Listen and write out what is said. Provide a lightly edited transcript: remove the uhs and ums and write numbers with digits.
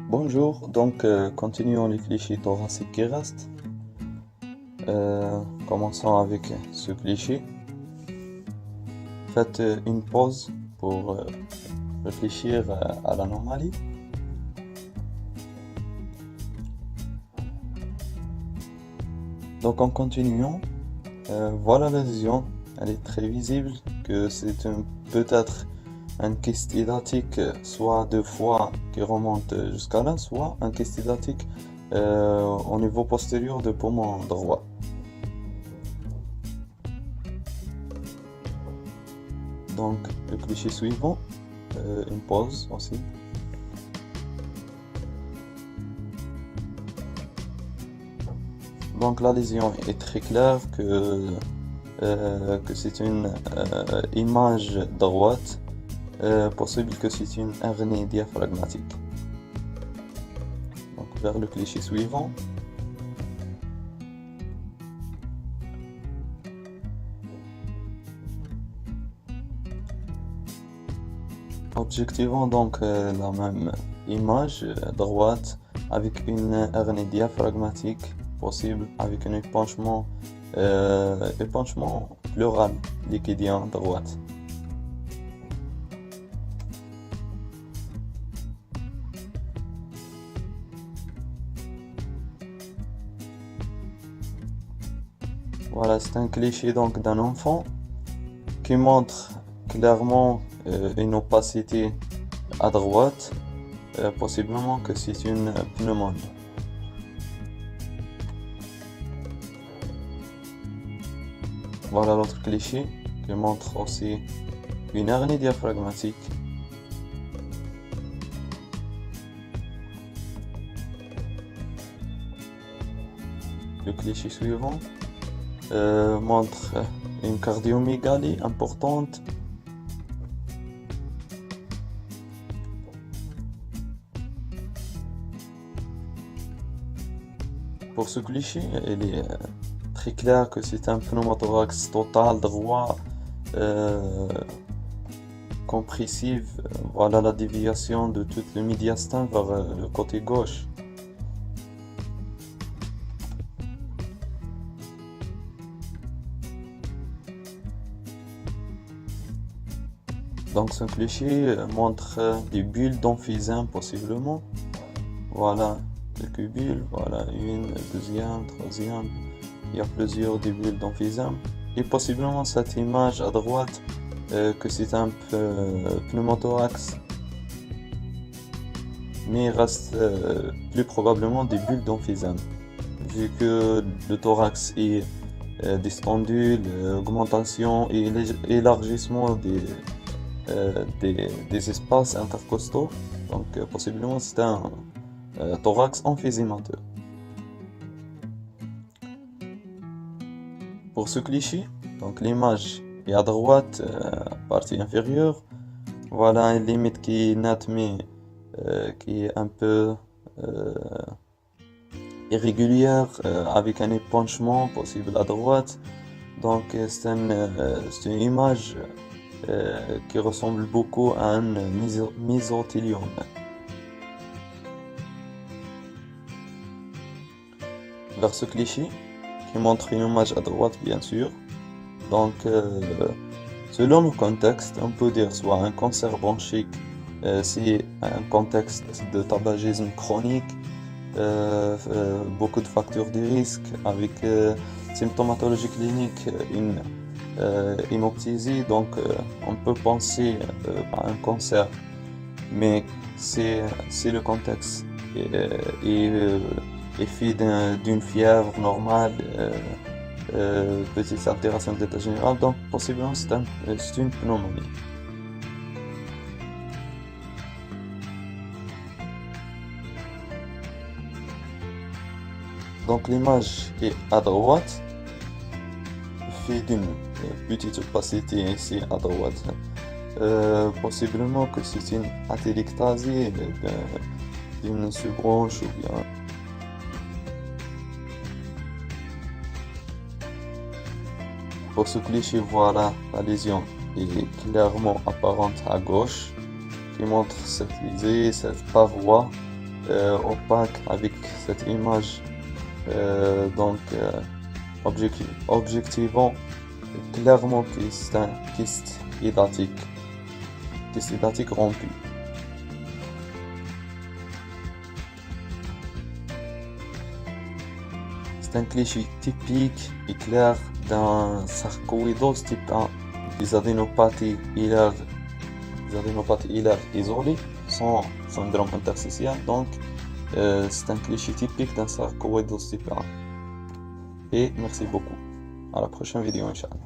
Bonjour, continuons les clichés thoraciques qui restent. Commençons avec ce cliché. Faites une pause pour réfléchir à l'anomalie. Donc en continuant, voilà la lésion. Elle est très visible que peut-être un kyste hydatique, soit deux fois qui remonte jusqu'à là, soit un kyste hydatique au niveau postérieur du poumon droit. Donc le cliché suivant, une pause aussi. Donc la lésion est très claire que c'est une image droite, possible que c'est une hernie diaphragmatique. Donc vers le cliché suivant. Objectivons donc la même image droite avec une hernie diaphragmatique possible avec un épanchement pleural liquidien droite. Voilà, c'est un cliché donc d'un enfant qui montre clairement une opacité à droite, possiblement que c'est une pneumonie. Voilà l'autre cliché qui montre aussi une hernie diaphragmatique. Le cliché suivant montre une cardiomégalie importante. Pour ce cliché, il est très clair que c'est un pneumothorax total droit compressif. Voilà la déviation de tout le médiastin vers le côté gauche. Donc ce cliché montre des bulles d'emphysème possiblement. Voilà quelques bulles, voilà une, deuxième, troisième. Il y a plusieurs bulles d'emphysème. Et possiblement cette image à droite que c'est un pneumothorax. Mais il reste plus probablement des bulles d'emphysème. Vu que le thorax est distendu, l'augmentation et l'élargissement des espaces intercostaux. Donc possiblement c'est un thorax emphysémateux. Pour ce cliché, donc l'image est à droite, partie inférieure. Voilà une limite qui est nette mais qui est un peu irrégulière, avec un épanchement possible à droite. Donc c'est une image qui ressemble beaucoup à un mésothéliome. Vers ce cliché, qui montre une image à droite bien sûr. Donc selon le contexte, on peut dire soit un cancer bronchique, c'est un contexte de tabagisme chronique, beaucoup de facteurs de risque avec symptomatologie clinique, une hémoptysie, donc on peut penser à un cancer, mais c'est le contexte est fait d'une fièvre normale, petite altération de l'état général, donc possiblement c'est une pneumonie. Donc l'image qui est à droite fait d'une petite opacité ici à droite. Possiblement que c'est une atélectasie d'une sous-branche ou bien. Pour ce cliché, voilà la lésion est clairement apparente à gauche, qui montre cette paroi opaque avec cette image objectivant clairement kyste hydatique rompu. C'est un cliché typique et clair d'un sarcoïdose type 1. Les adénopathies hilaires isolées sans syndrome interstitiel, donc c'est un cliché typique d'un sarcoïdose type 1. Et merci beaucoup. À la prochaine vidéo, Inch'Allah.